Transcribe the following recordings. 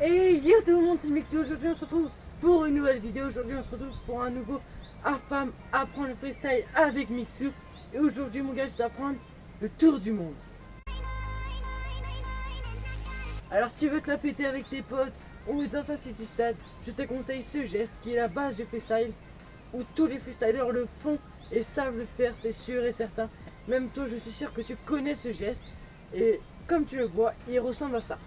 Et yo tout le monde, c'est Mixu. Aujourd'hui on se retrouve pour une nouvelle vidéo. Aujourd'hui on se retrouve pour un nouveau AFAM, apprendre le freestyle avec Mixu. Et aujourd'hui mon gars, je vais t'apprendre le tour du monde. Alors si tu veux te la péter avec tes potes ou dans un city stade, je te conseille ce geste qui est la base du freestyle, où tous les freestylers le font et savent le faire, c'est sûr et certain. Même toi, je suis sûr que tu connais ce geste. Et comme tu le vois, il ressemble à ça.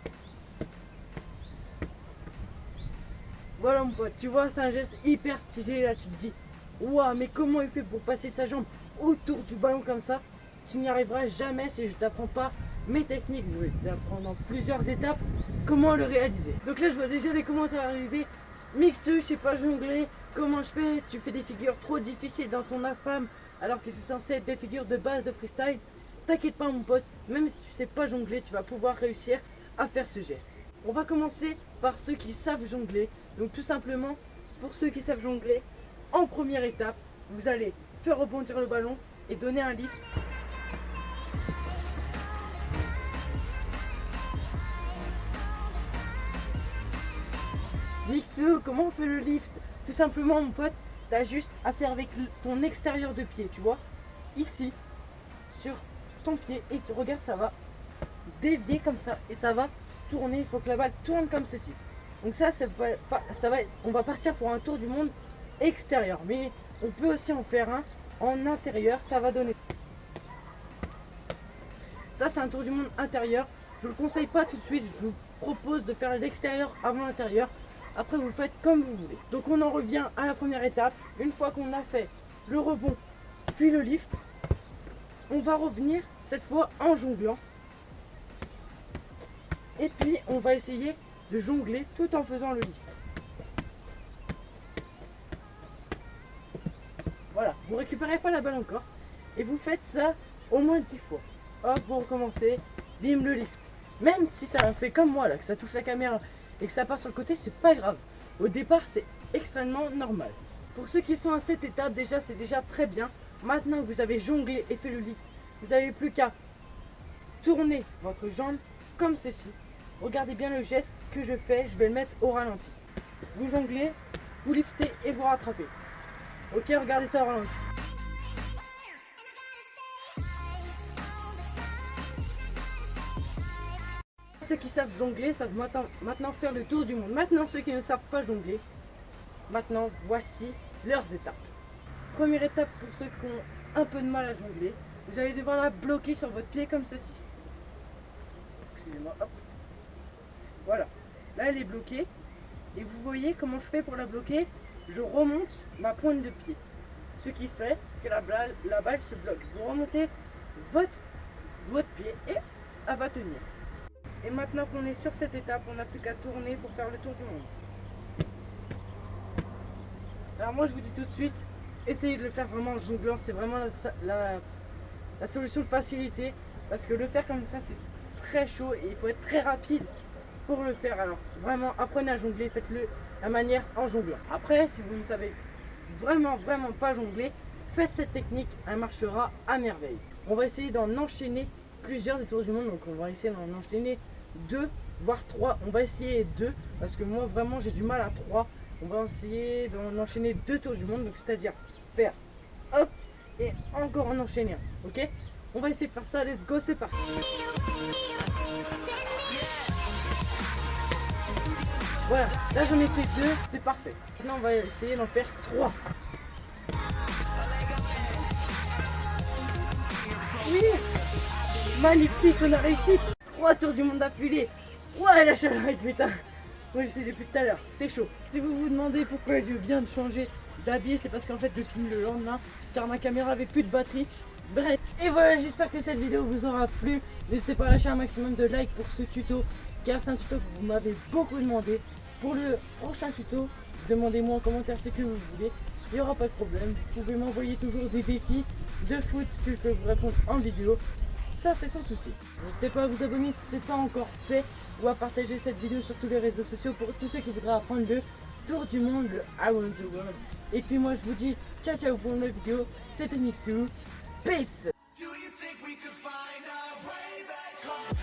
Voilà mon pote, tu vois, c'est un geste hyper stylé. Là tu te dis, waouh, mais comment il fait pour passer sa jambe autour du ballon comme ça? Tu n'y arriveras jamais si je t'apprends pas mes techniques. Je vais t'apprendre en plusieurs étapes comment le réaliser. Donc là je vois déjà les commentaires arriver. Mixu, je sais pas jongler, comment je fais? Tu fais des figures trop difficiles dans ton AFAM alors que c'est censé être des figures de base de freestyle. T'inquiète pas mon pote, même si tu sais pas jongler, tu vas pouvoir réussir à faire ce geste. On va commencer par ceux qui savent jongler. Donc tout simplement, pour ceux qui savent jongler, en première étape, vous allez faire rebondir le ballon et donner un lift. Mixu, comment on fait le lift? Tout simplement mon pote, t'as juste à faire avec ton extérieur de pied, tu vois, ici, sur ton pied, et tu regardes, ça va dévier comme ça, et ça va tourner, il faut que la balle tourne comme ceci. Donc ça on va partir pour un tour du monde extérieur, mais on peut aussi en faire un en intérieur, ça va donner. Ça c'est un tour du monde intérieur, je ne le conseille pas tout de suite, je vous propose de faire l'extérieur avant l'intérieur. Après vous faites comme vous voulez. Donc on en revient à la première étape. Une fois qu'on a fait le rebond puis le lift, on va revenir cette fois en jonglant. Et puis on va essayer de jongler tout en faisant le lift. Voilà, vous récupérez pas la balle encore. Et vous faites ça au moins 10 fois. Hop, vous recommencez, bim, le lift. Même si ça fait comme moi là, que ça touche la caméra et que ça part sur le côté, c'est pas grave. Au départ, c'est extrêmement normal. Pour ceux qui sont à cette étape, déjà, c'est déjà très bien. Maintenant que vous avez jonglé et fait le lift, vous n'avez plus qu'à tourner votre jambe comme ceci. Regardez bien le geste que je fais, je vais le mettre au ralenti. Vous jonglez, vous liftez et vous rattrapez. Ok, regardez ça au ralenti. Ceux qui savent jongler savent maintenant faire le tour du monde. Maintenant, ceux qui ne savent pas jongler, maintenant, voici leurs étapes. Première étape pour ceux qui ont un peu de mal à jongler, vous allez devoir la bloquer sur votre pied comme ceci. Excusez-moi, hop. Voilà, là elle est bloquée. Et vous voyez comment je fais pour la bloquer? Je remonte ma pointe de pied. Ce qui fait que la balle se bloque. Vous remontez votre pied et elle va tenir. Et maintenant qu'on est sur cette étape, on n'a plus qu'à tourner pour faire le tour du monde. Alors moi je vous dis tout de suite, essayez de le faire vraiment en jonglant, c'est vraiment la solution de facilité. Parce que le faire comme ça c'est très chaud et il faut être très rapide pour le faire. Alors vraiment apprenez à jongler, faites-le la manière en jonglant. Après si vous ne savez vraiment pas jongler, faites cette technique, elle marchera à merveille. On va essayer d'en enchaîner plusieurs des tours du monde, donc on va essayer d'en enchaîner 2 voire 3. On va essayer 2 parce que moi vraiment j'ai du mal à 3. On va essayer d'en enchaîner 2 tours du monde, donc c'est à dire faire hop et encore en enchaîner un. Ok, on va essayer de faire ça, let's go, c'est parti. Voilà, là j'en ai fait 2, c'est parfait. Maintenant on va essayer d'en faire 3. Oui, magnifique, on a réussi. 3 tours du monde d'affilée. Ouais, la chaleur, putain. Moi je sais depuis tout à l'heure, c'est chaud. Si vous vous demandez pourquoi je viens de changer d'habiller, c'est parce qu'en fait je filme le lendemain car ma caméra avait plus de batterie. Bref, et voilà, j'espère que cette vidéo vous aura plu. N'hésitez pas à lâcher un maximum de likes pour ce tuto car c'est un tuto que vous m'avez beaucoup demandé. Pour le prochain tuto, demandez-moi en commentaire ce que vous voulez, il n'y aura pas de problème. Vous pouvez m'envoyer toujours des défis de foot que je peux vous répondre en vidéo. Ça c'est sans souci. N'hésitez pas à vous abonner si ce n'est pas encore fait ou à partager cette vidéo sur tous les réseaux sociaux pour tous ceux qui voudraient apprendre le tour du monde, le Around the World. Et puis moi je vous dis ciao ciao pour une nouvelle vidéo. C'était Mixu. Peace. Do you think we could find our way back home?